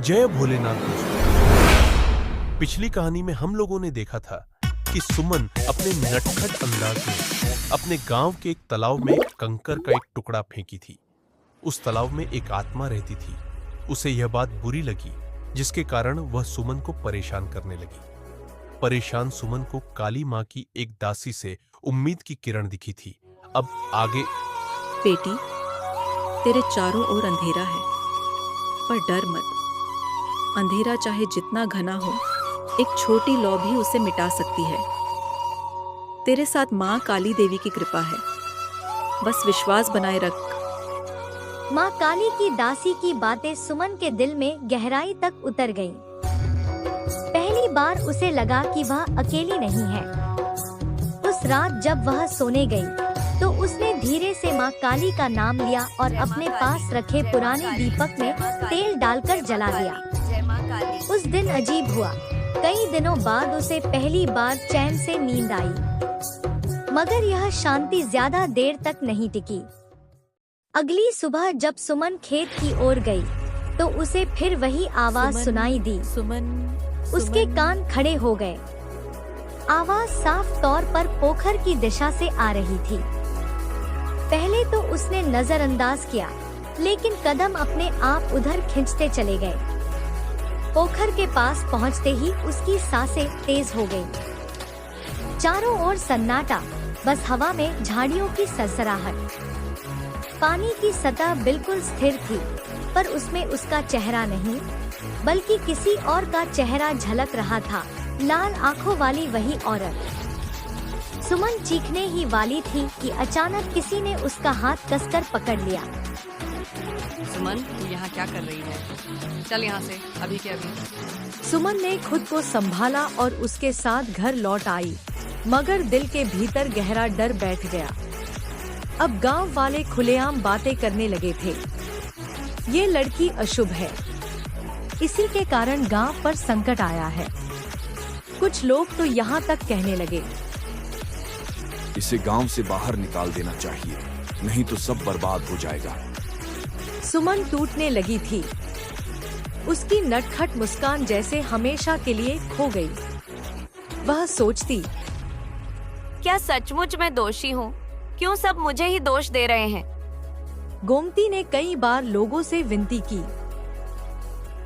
जय भोलेनाथ दोस्तों। पिछली कहानी में हम लोगों ने देखा था कि सुमन अपने नटखट अंदाज में अपने गांव के एक तालाब में कंकर का एक टुकड़ा फेंकी थी। उस तालाब में एक आत्मा रहती थी। उसे यह बात बुरी लगी, जिसके कारण वह सुमन को परेशान करने लगी। परेशान सुमन को काली माँ की एक दासी से उम्मीद की किरण दिखी थी। अब आगे। बेटी, तेरे चारों ओर अंधेरा है, पर डर मत। अंधेरा चाहे जितना घना हो, एक छोटी लौ भी उसे मिटा सकती है। तेरे साथ माँ काली देवी की कृपा है, बस विश्वास बनाए रख। माँ काली की दासी की बातें सुमन के दिल में गहराई तक उतर गईं। पहली बार उसे लगा कि वह अकेली नहीं है। उस रात जब वह सोने गई, तो उसने धीरे से माँ काली का नाम लिया और अपने पास रखे पुराने दीपक में तेल डालकर जला दिया। उस दिन अजीब हुआ। कई दिनों बाद उसे पहली बार चैन से नींद आई, मगर यह शांति ज्यादा देर तक नहीं टिकी। अगली सुबह जब सुमन खेत की ओर गई, तो उसे फिर वही आवाज सुनाई दी। उसके कान खड़े हो गए। आवाज साफ तौर पर पोखर की दिशा से आ रही थी। पहले तो उसने नजरअंदाज किया, लेकिन कदम अपने आप उधर खींचते चले गए। पोखर के पास पहुंचते ही उसकी सांसें तेज हो गईं। चारों ओर सन्नाटा, बस हवा में झाड़ियों की सरसराहट। पानी की सतह बिल्कुल स्थिर थी, पर उसमें उसका चेहरा नहीं, बल्कि किसी और का चेहरा झलक रहा था। लाल आंखों वाली वही औरत। सुमन चीखने ही वाली थी कि अचानक किसी ने उसका हाथ कसकर पकड़ लिया। सुमन, तू यहाँ क्या कर रही है? चल यहाँ से, अभी के अभी। सुमन ने खुद को संभाला और उसके साथ घर लौट आई, मगर दिल के भीतर गहरा डर बैठ गया। अब गांव वाले खुलेआम बातें करने लगे थे। ये लड़की अशुभ है, इसी के कारण गांव पर संकट आया है। कुछ लोग तो यहाँ तक कहने लगे, इसे गांव से बाहर निकाल देना चाहिए, नहीं तो सब बर्बाद हो जाएगा। सुमन टूटने लगी थी। उसकी नटखट मुस्कान जैसे हमेशा के लिए खो गई। वह सोचती, क्या सचमुच मैं दोषी हूँ? क्यों सब मुझे ही दोष दे रहे हैं? गोमती ने कई बार लोगों से विनती की,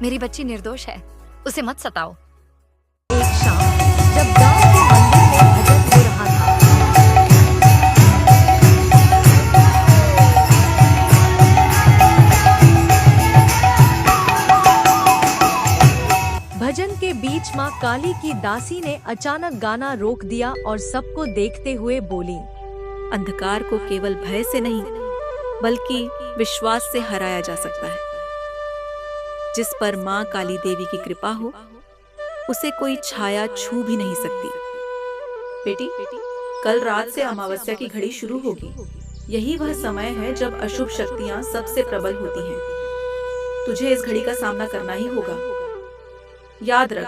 मेरी बच्ची निर्दोष है, उसे मत सताओ। एक शाम जब गांव के मंदिर में भजन हो रहा था, भजन के बीच माँ काली की दासी ने अचानक गाना रोक दिया और सबको देखते हुए बोली, अंधकार को केवल भय से नहीं, बल्कि विश्वास से हराया जा सकता है। जिस पर माँ काली देवी की कृपा हो, उसे कोई छाया छू भी नहीं सकती। बेटी, कल रात से अमावस्या की घड़ी शुरू होगी। यही वह समय है जब अशुभ शक्तियाँ सबसे प्रबल होती हैं। तुझे इस घड़ी का सामना करना ही होगा। याद रख,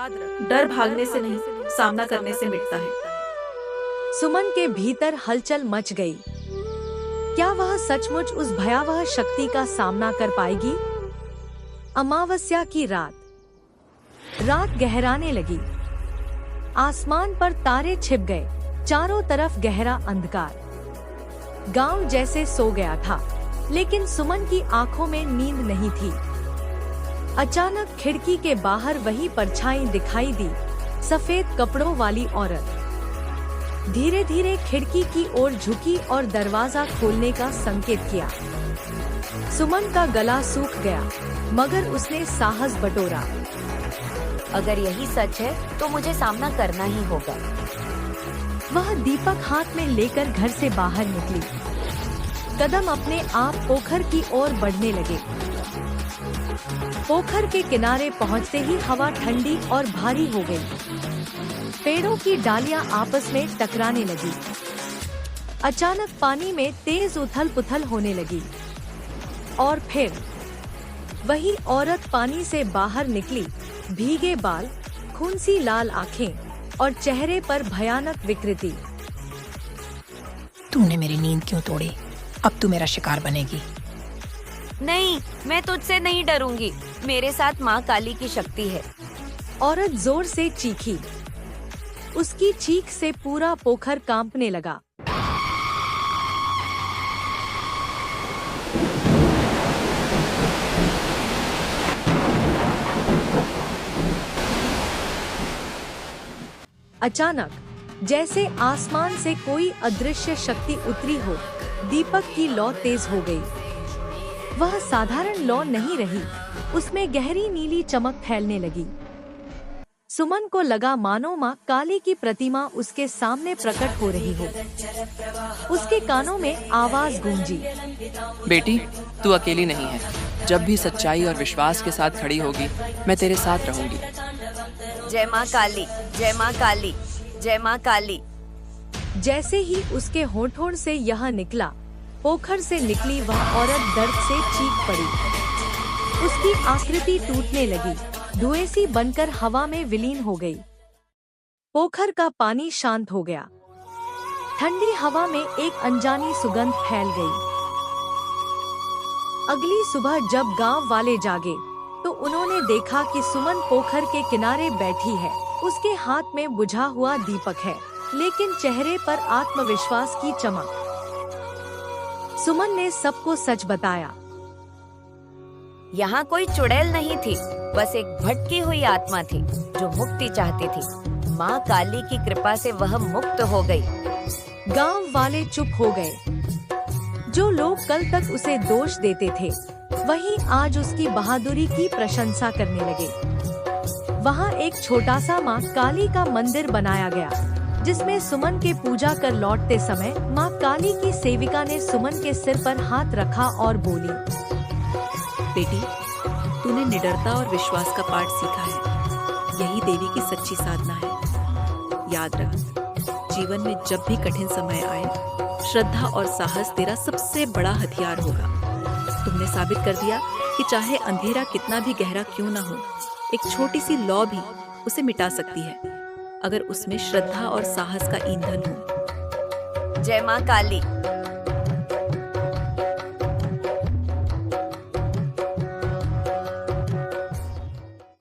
डर भागने से नहीं, सामना करने से मिटता है। सुमन के भीतर हलचल मच गई। क्या वह सचमुच उस भयावह शक्ति का सामना कर पाएगी? अमावस्या की रात गहराने लगी। आसमान पर तारे छिप गए। चारों तरफ गहरा अंधकार। गांव जैसे सो गया था, लेकिन सुमन की आंखों में नींद नहीं थी। अचानक खिड़की के बाहर वही परछाई दिखाई दी, सफेद कपड़ों वाली औरत। धीरे धीरे खिड़की की ओर झुकी और दरवाजा खोलने का संकेत किया। सुमन का गला सूख गया, मगर उसने साहस बटोरा। अगर यही सच है, तो मुझे सामना करना ही होगा। वह दीपक हाथ में लेकर घर से बाहर निकली। कदम अपने आप पोखर की ओर बढ़ने लगे। पोखर के किनारे पहुंचते ही हवा ठंडी और भारी हो गई। पेड़ों की डालियां आपस में टकराने लगी। अचानक पानी में तेज उथल-पुथल होने लगी। और फिर वही औरत पानी से बाहर निकली, भीगे बाल, खूंसी लाल आंखें और चेहरे पर भयानक विकृति। तूने मेरी नींद क्यों तोड़ी? अब तू मेरा शिकार बनेगी। नहीं, मैं तुझसे नहीं डरूंगी। मेरे साथ माँ काली की शक्ति है। औरत जोर से चीखी। उसकी चीख से पूरा पोखर कांपने लगा। अचानक जैसे आसमान से कोई अदृश्य शक्ति उतरी हो, दीपक की लौ तेज हो गई। वह साधारण लौ नहीं रही, उसमें गहरी नीली चमक फैलने लगी। सुमन को लगा मानो माँ काली की प्रतिमा उसके सामने प्रकट हो रही हो। उसके कानों में आवाज गूंजी। बेटी, तू अकेली नहीं है। जब भी सच्चाई और विश्वास के साथ खड़ी होगी, मैं तेरे साथ रहूंगी। जय माँ काली, जय माँ काली, जय माँ काली। जैसे ही उसके होठों से यह निकला, पोखर से निकली वह औरत दर्द से चीख पड़ी। उसकी आकृति टूटने लगी, धुएं सी बनकर हवा में विलीन हो गई। पोखर का पानी शांत हो गया। ठंडी हवा में एक अनजानी सुगंध फैल गई। अगली सुबह जब गांव वाले जागे तो उन्होंने देखा कि सुमन पोखर के किनारे बैठी है। उसके हाथ में बुझा हुआ दीपक है, लेकिन चेहरे पर आत्मविश्वास की चमक। सुमन ने सबको सच बताया। यहाँ कोई चुड़ैल नहीं थी, बस एक भटकी हुई आत्मा थी जो मुक्ति चाहती थी। माँ काली की कृपा से वह मुक्त हो गई। गांव वाले चुप हो गए। जो लोग कल तक उसे दोष देते थे, वहीं आज उसकी बहादुरी की प्रशंसा करने लगे। वहाँ एक छोटा सा माँ काली का मंदिर बनाया गया, जिसमें सुमन के पूजा कर लौटते समय माँ काली की सेविका ने सुमन के सिर पर हाथ रखा और बोली, बेटी, तूने निडरता और विश्वास का पाठ सीखा है। यही देवी की सच्ची साधना है। याद रख, जीवन में जब भी कठिन समय आए, श्रद्धा और साहस तेरा सबसे बड़ा हथियार होगा। तुमने साबित कर दिया कि चाहे अंधेरा कितना भी गहरा क्यों ना हो, एक छोटी सी लौ भी उसे मिटा सकती है, अगर उसमें श्रद्धा और साहस का ईंधन हो। जय माँ काली।